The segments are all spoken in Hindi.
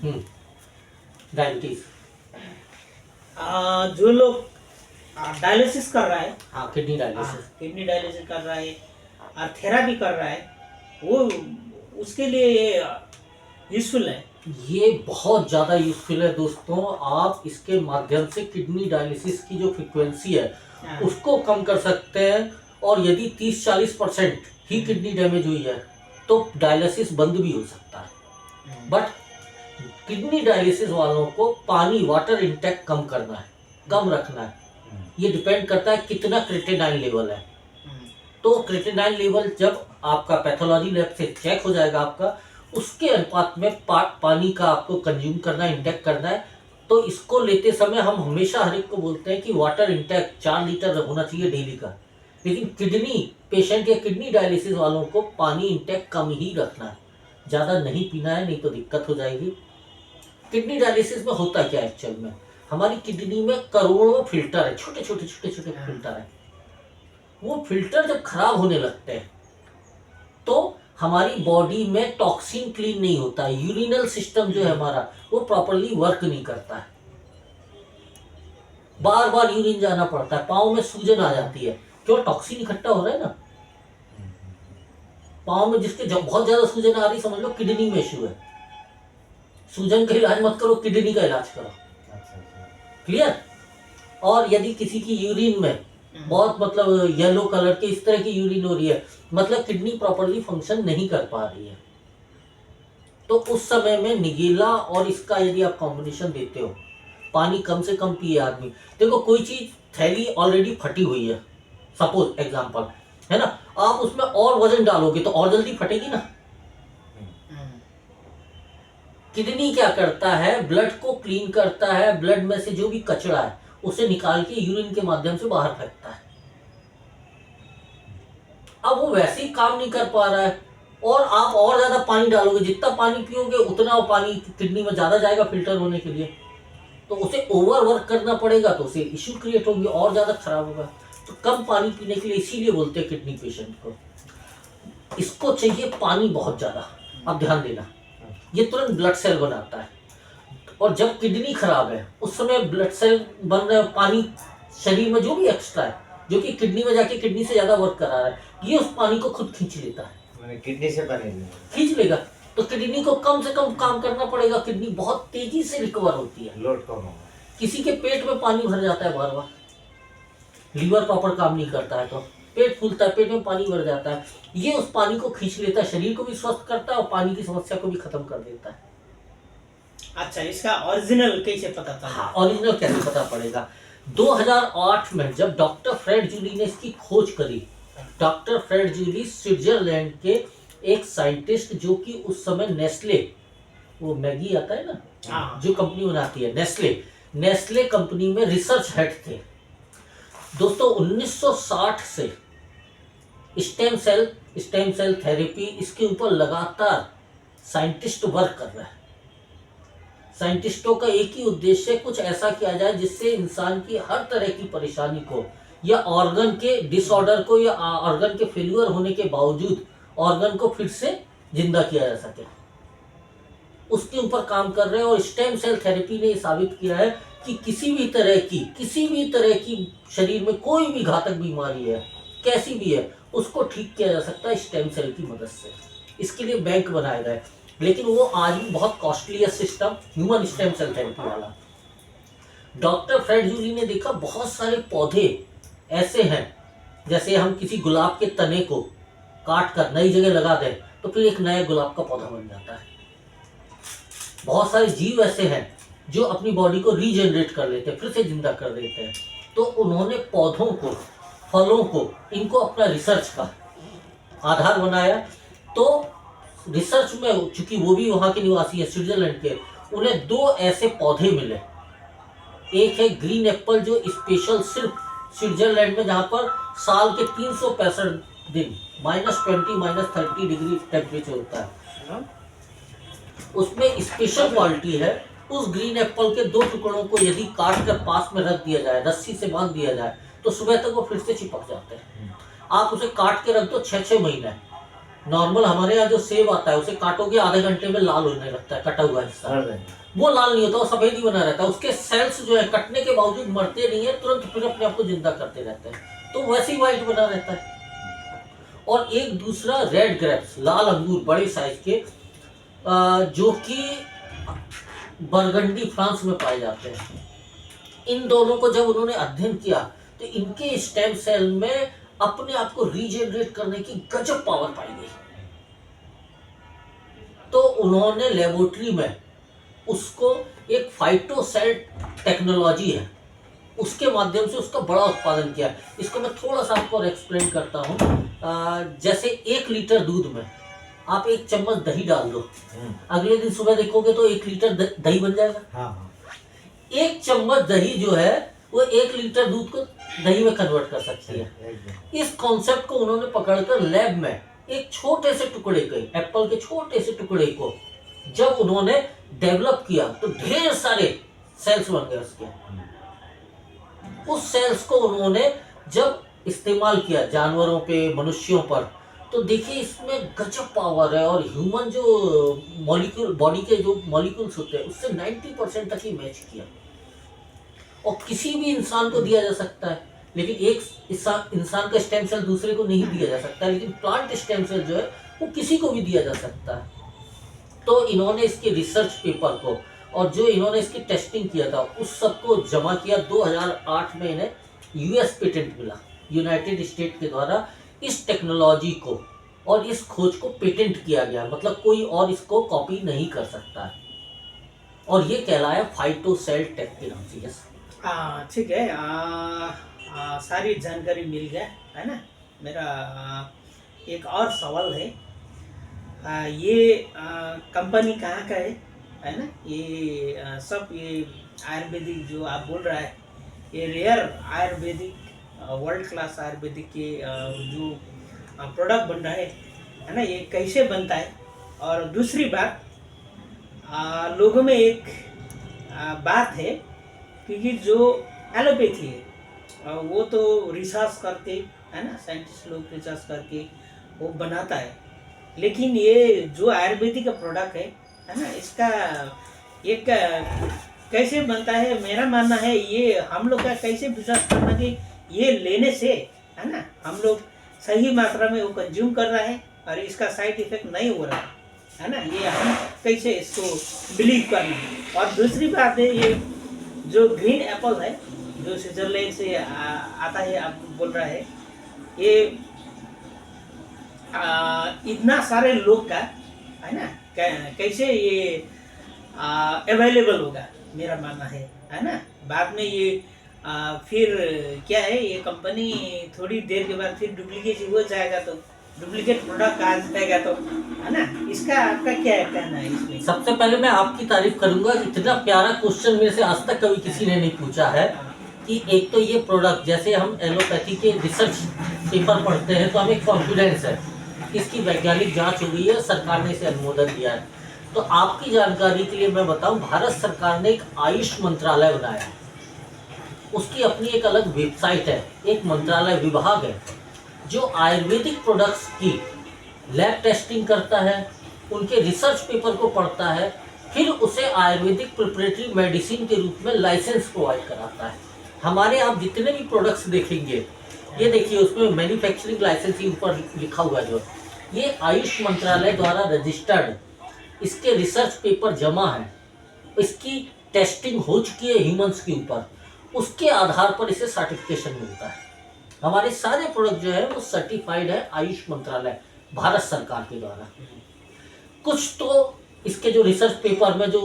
डायबिटीज। जो लोग डायलिसिस कर रहा है, हाँ, किडनी डायलिसिस। किडनी डायलिसिस कर रहा है और थेरापी कर रहा है, वो उसके लिए यूजफुल है। ये बहुत ज़्यादा यूजफुल है दोस्तों। आप इसके माध्यम से किडनी डायलिसिस की जो फ्रिक्वेंसी है उसको कम कर सकते हैं। और यदि 30-40% ही किडनी डैमेज हुई है तो डायलिसिस बंद भी हो सकता है। बट किडनी डायलिसिस वालों को पानी, वाटर इंटेक कम करना है, कम रखना है। ये डिपेंड करता है कितना क्रिएटिनाइन लेवल है। तो क्रिएटिनाइन लेवल जब आपका पैथोलॉजी लैब से चेक हो जाएगा आपका, उसके अनुपात में पानी का आपको कंज्यूम करना है, इंटेक करना है। तो इसको लेते समय हम हमेशा हर एक को बोलते हैं कि वाटर इंटेक 4 लीटर होना चाहिए डेली का। लेकिन किडनी पेशेंट या किडनी डायलिसिस वालों को पानी इंटेक कम ही रखना है, ज़्यादा नहीं पीना है, नहीं तो दिक्कत हो जाएगी। किडनी डायलिसिस में होता क्या है एक्चुअल में, हमारी किडनी में करोड़ों फिल्टर है, छोटे छोटे फिल्टर है। वो फिल्टर जब खराब होने लगते हैं तो हमारी बॉडी में टॉक्सिन क्लीन नहीं होता है। यूरिनल सिस्टम जो है हमारा वो प्रॉपर्ली वर्क नहीं करता है, बार बार यूरिन जाना पड़ता है, पाँव में सूजन आ जाती है। क्यों? टॉक्सिन इकट्ठा हो रहा है ना पाँव में। जिसके जब बहुत ज्यादा सूजन आ रही, समझ लो किडनी में इश्यू है। सूजन का इलाज मत करो, किडनी का इलाज करो। क्लियर? और यदि किसी की यूरिन में बहुत मतलब येलो कलर के इस तरह की यूरिन हो रही है, मतलब किडनी प्रॉपर्ली फंक्शन नहीं कर पा रही है, तो उस समय में निगेला और इसका यदि आप कॉम्बिनेशन देते हो, पानी कम से कम पिए आदमी। देखो कोई चीज थैली ऑलरेडी फटी हुई है, सपोज एग्जांपल है ना, आप उसमें और वजन डालोगे तो और जल्दी फटेगी ना। किडनी क्या करता है, ब्लड को क्लीन करता है, ब्लड में से जो भी कचरा है उसे निकाल के यूरिन के माध्यम से बाहर फेंकता है। अब वो वैसे ही काम नहीं कर पा रहा है और आप और ज्यादा पानी डालोगे, जितना पानी पियोगे उतना पानी किडनी में ज्यादा जाएगा फिल्टर होने के लिए, तो उसे ओवर वर्क करना पड़ेगा, तो उसे इश्यू क्रिएट होंगे और ज्यादा खराब होगा। तो कम पानी पीने के लिए इसीलिए बोलते हैं किडनी पेशेंट को, इसको चाहिए पानी बहुत ज्यादा। अब ध्यान देना, ये तुरंत ब्लड सेल बनाता है और जब किडनी खराब है उस समय ब्लड सेल बन रहे हैं, पानी शरीर में जो भी एक्स्ट्रा है जो कि किडनी में जाके किडनी से ज्यादा वर्क करा रहा है, ये उस पानी को खुद खींच लेता है। किडनी से पानी खींच लेगा तो किडनी को कम से कम काम करना पड़ेगा, किडनी बहुत तेजी से रिकवर होती है। लोड कम होगा। किसी के पेट में पानी भर जाता है बार बार, लीवर प्रॉपर काम नहीं करता है तो पेट फूलता है, पेट में पानी भर जाता है, ये उस पानी को खींच लेता है, शरीर को भी स्वस्थ करता है और पानी की समस्या को भी खत्म कर देता है। अच्छा, इसका ओरिजिनल कैसे पता चला? हाँ, ओरिजिनल कैसे पता पड़ेगा? 2008 में जब डॉक्टर फ्रेड जूली ने इसकी खोज करी, डॉक्टर फ्रेड जूली स्विट्जरलैंड के एक साइंटिस्ट जो कि उस समय नेस्ले, वो मैगी आता है ना जो कंपनी बनाती है, नेस्ले कंपनी में रिसर्च हेड थे। दोस्तों 1960 से स्टेम सेल थेरेपी, इसके ऊपर लगातार साइंटिस्ट वर्क कर रहे हैं। साइंटिस्टों का एक ही उद्देश्य है, कुछ ऐसा किया जाए जिससे इंसान की हर तरह की परेशानी को या ऑर्गन के डिसऑर्डर को या ऑर्गन के फेल्यूर होने के बावजूद ऑर्गन को फिर से जिंदा किया जा सके, उसके ऊपर काम कर रहे हैं। और स्टेम सेल थेरेपी ने यह साबित किया है कि किसी भी तरह की शरीर में कोई भी घातक बीमारी है, कैसी भी है, उसको ठीक किया जा सकता है स्टेम सेल की मदद से। इसके लिए बैंक बनाए गए, लेकिन वो आज भी बहुत कॉस्टली है system, human stem cell therapy वाला। डॉक्टर फ्रेड जूली ने देखा बहुत सारे पौधे ऐसे हैं, जैसे हम किसी गुलाब के तने को काट कर नई जगह लगा दें तो फिर एक नया गुलाब का पौधा बन जाता है। बहुत सारे जीव ऐसे हैं जो अपनी बॉडी को रीजनरेट कर लेते हैं, फिर से जिंदा कर देते हैं। तो उन्होंने पौधों को, फलों को, इनको अपना रिसर्च का आधार बनाया। तो रिसर्च में चूंकि वो भी वहाँ के निवासी है स्विट्जरलैंड के, उन्हें 2 ऐसे पौधे मिले। एक है ग्रीन एप्पल जो स्पेशल सिर्फ स्विट्जरलैंड में, जहाँ पर साल के 365 दिन -20 -30 डिग्री टेम्परेचर होता है, उसमें स्पेशल क्वालिटी है। उस ग्रीन एप्पल के 2 टुकड़ों को यदि काट कर पास में रख दिया जाए, रस्सी से बांध दिया जाए, तो सुबह तक वो फिर से चिपक जाते हैं। आप उसे काट के रख दो 6-6 महीने, नॉर्मल हमारे यहाँ जो सेब आता है उसे काटोगे आधे घंटे में लाल होने लगता है, कटा हुआ हिस्सा। वो लाल नहीं होता, वो सफेद ही बना रहता है। उसके सेल्स जो है कटने के बावजूद मरते नहीं है, तुरंत फिर अपने आप को जिंदा करते रहते हैं, तो वैसे ही व्हाइट बना रहता है। और एक दूसरा रेड ग्रेप्स, लाल अंगूर बड़े साइज के, जो कि बरगंडी फ्रांस में पाए जाते हैं। इन दोनों को जब उन्होंने अध्ययन किया तो इनके स्टेम सेल में अपने आप को रीजेनरेट करने की गजब पावर पाई गई। तो उन्होंने लेबोरेटरी में उसको, एक फाइटोसेल टेक्नोलॉजी है, उसके माध्यम से उसका बड़ा उत्पादन किया। इसको मैं थोड़ा सा आपको एक्सप्लेन करता हूँ। जैसे 1 लीटर दूध में आप 1 चम्मच दही डाल दो, अगले दिन सुबह देखोगे तो 1 लीटर दही बन जाएगा। हाँ। 1 चम्मच दही जो है वो 1 लीटर दूध को दही में कन्वर्ट कर सकती है। इस कॉन्सेप्ट को उन्होंने पकड़कर लैब में एक छोटे से टुकड़े के, एप्पल के छोटे से टुकड़े को जब उन्होंने डेवलप किया तो ढेर सारे सेल्स बन गए उसके। उस सेल्स को उन्होंने जब इस्तेमाल किया जानवरों पे, मनुष्यों पर, तो देखिए इसमें गजब पावर है। और ह्यूमन जो मॉलिक्यूल, बॉडी के जो मॉलिक्यूल्स होते हैं उससे 90% तक ही मैच किया। और किसी भी इंसान को दिया जा सकता है, लेकिन एक इंसान का स्टेम सेल दूसरे को नहीं दिया जा सकता, लेकिन प्लांट स्टेम सेल जो है वो किसी को भी दिया जा सकता है। तो इन्होंने इसके रिसर्च पेपर को और जो इन्होंने इसकी टेस्टिंग किया था उस सब को जमा किया। 2008 में इन्हें यूएस पेटेंट मिला, यूनाइटेड स्टेट के द्वारा इस टेक्नोलॉजी को और इस खोज को पेटेंट किया गया, मतलब कोई और इसको कॉपी नहीं कर सकता है। और ये कहलाया फाइटोसेल टेक्नोलॉजी। ठीक है। सारी जानकारी मिल गया है ना। मेरा एक और सवाल है। ये कंपनी कहाँ का है ना? ये सब ये आयुर्वेदिक जो आप बोल रहा है, ये rare Ayurvedic, world class Ayurvedic के जो प्रोडक्ट बन रहा है ना, ये कैसे बनता है? और दूसरी बात, लोगों में एक बात है क्योंकि जो एलोपैथी है वो तो रिसर्च करके, है ना, साइंटिस्ट लोग रिसर्च करके वो बनाता है, लेकिन ये जो आयुर्वेदिक का प्रोडक्ट है ना, इसका एक कैसे बनता है? मेरा मानना है ये हम लोग का कैसे विश्वास करना कि ये लेने से, है ना, हम लोग सही मात्रा में वो कंज्यूम कर रहा है और इसका साइड इफेक्ट नहीं हो रहा है ना, ये हम कैसे इसको बिलीव करना। और दूसरी बात है, ये जो ग्रीन एप्पल है जो स्विट्जरलैंड से आता है, आप बोल रहा है, ये इतना सारे लोग का, है ना, कैसे ये अवेलेबल होगा? मेरा मानना है ना। बाद में ये फिर क्या है, ये कंपनी थोड़ी देर के बाद फिर डुप्लीकेट हो जाएगा, तो डुप्लीकेट प्रोडक्ट आ जाएगा, तो है ना, इसका आपका क्या कहना है इसमें? सबसे पहले मैं आपकी तारीफ करूंगा, इतना प्यारा क्वेश्चन मेरे से आज तक कभी किसी ने नहीं पूछा है कि एक तो ये प्रोडक्ट, जैसे हम एलोपैथी के रिसर्च पेपर पढ़ते हैं तो हमें कॉन्फिडेंस है, इसकी वैज्ञानिक जांच हो गई है, सरकार ने इसे अनुमोदन दिया है। तो आपकी जानकारी के लिए मैं बताऊं, भारत सरकार ने एक आयुष मंत्रालय बनाया, उसकी अपनी एक अलग वेबसाइट है, एक मंत्रालय विभाग है जो आयुर्वेदिक प्रोडक्ट्स की लैब टेस्टिंग करता है, उनके रिसर्च पेपर को पढ़ता है, फिर उसे आयुर्वेदिक प्रिपरेटरी मेडिसिन के रूप में लाइसेंस प्रोवाइड कराता है। हमारे आप जितने भी प्रोडक्ट्स देखेंगे, ये देखिए उसमें मैन्युफैक्चरिंग लाइसेंस ही ऊपर लिखा हुआ, जो ये आयुष मंत्रालय द्वारा रजिस्टर्ड, इसके रिसर्च पेपर जमा है, इसकी टेस्टिंग हो चुकी है ह्यूमंस के ऊपर, उसके आधार पर इसे सर्टिफिकेशन मिलता है। हमारे सारे प्रोडक्ट जो है वो सर्टिफाइड है आयुष मंत्रालय भारत सरकार के द्वारा। कुछ तो इसके जो रिसर्च पेपर में जो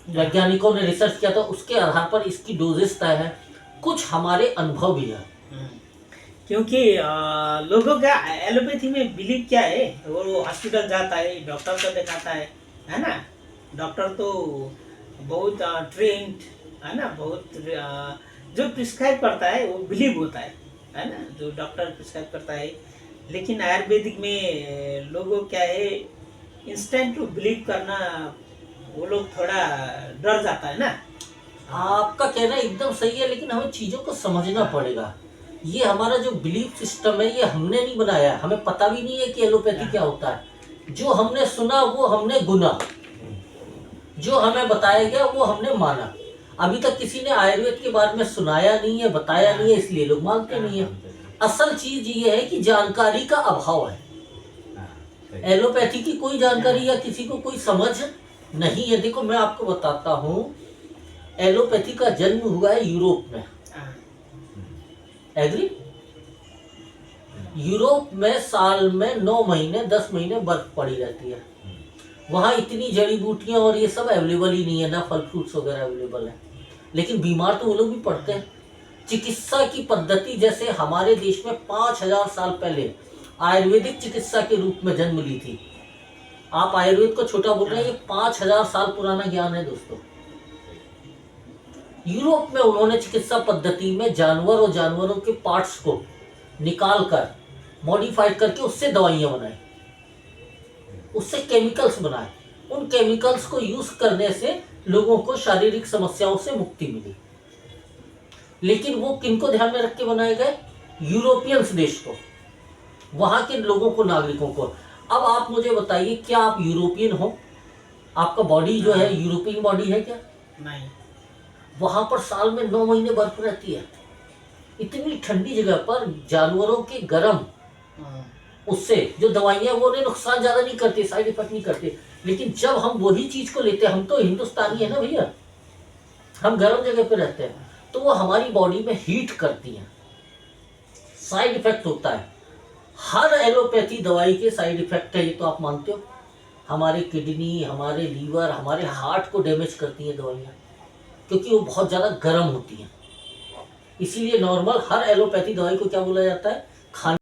वैज्ञानिकों ने रिसर्च किया था उसके आधार पर इसकी डोजेस तय है, कुछ हमारे अनुभव भी है। क्योंकि लोगों का एलोपैथी में बिलीव क्या है, वो हॉस्पिटल जाता है, डॉक्टर को दिखाता है ना, डॉक्टर तो बहुत ट्रेंड है ना, बहुत जो प्रिस्क्राइब करता है वो बिलीव होता है ना, जो डॉक्टर प्रिस्क्राइब करता है। लेकिन आयुर्वेदिक में लोगों क्या है, इंस्टेंट टू बिलीव करना, वो लोग थोड़ा डर जाता है ना। आपका कहना एकदम सही है, लेकिन हमें चीज़ों को समझना पड़ेगा। ये हमारा जो बिलीफ सिस्टम है ये हमने नहीं बनाया, हमें पता भी नहीं है कि एलोपैथी क्या होता है। जो हमने सुना वो हमने गुना, जो हमें बताया गया वो हमने माना। अभी तक किसी ने आयुर्वेद के बारे में सुनाया नहीं है, बताया नहीं है, इसलिए लोग मानते नहीं है। असल चीज ये है कि जानकारी का अभाव है। एलोपैथी की कोई जानकारी या किसी को कोई समझ नहीं है। देखो मैं आपको बताता हूँ, एलोपैथी का जन्म हुआ है यूरोप में। हाँ, एग्री? यूरोप में साल में 9 महीने 10 महीने बर्फ पड़ी रहती है। वहाँ इतनी जड़ी बूटियां और ये सब अवेलेबल ही नहीं है, ना फल फ्रूट्स वगैरह अवेलेबल है, लेकिन बीमार तो वो लोग भी पड़ते हैं। चिकित्सा की पद्धति जैसे हमारे देश में 5000 साल पहले आयुर्वेदिक चिकित्सा के रूप में जन्म ली थी। आप आयुर्वेद को छोटा बोल रहे हैं, ये 5000 साल पुराना ज्ञान है दोस्तों। यूरोप में उन्होंने चिकित्सा पद्धति में जानवर और जानवरों के पार्ट्स को निकाल कर मॉडिफाइड करके उससे दवाइयां बनाई, उससे केमिकल्स बनाए। उन केमिकल्स को यूज करने से लोगों को शारीरिक समस्याओं से मुक्ति मिली। लेकिन वो किनको ध्यान में रख के बनाए गए? यूरोपियंस देश को, वहां के लोगों को, नागरिकों को। अब आप मुझे बताइए, क्या आप यूरोपियन हो? आपका बॉडी जो है यूरोपियन बॉडी है क्या? नहीं। वहां पर साल में 9 महीने बर्फ रहती है। इतनी ठंडी जगह पर जानवरों के गर्म, हाँ, उससे जो दवाइयां वो उन्हें नुकसान ज्यादा नहीं करती, साइड इफेक्ट नहीं करती। लेकिन जब हम वही चीज को लेते हैं, हम तो हिंदुस्तानी है ना भैया, हम गर्म जगह पे रहते हैं, तो वो हमारी बॉडी में हीट करती हैं, साइड इफेक्ट होता है। हर एलोपैथी दवाई के साइड इफेक्ट है, ये तो आप मानते हो। हमारे किडनी, हमारे लीवर, हमारे हार्ट को डैमेज करती हैं दवाइयाँ, क्योंकि वो बहुत ज़्यादा गर्म होती हैं। इसीलिए नॉर्मल हर एलोपैथी दवाई को क्या बोला जाता है? खाने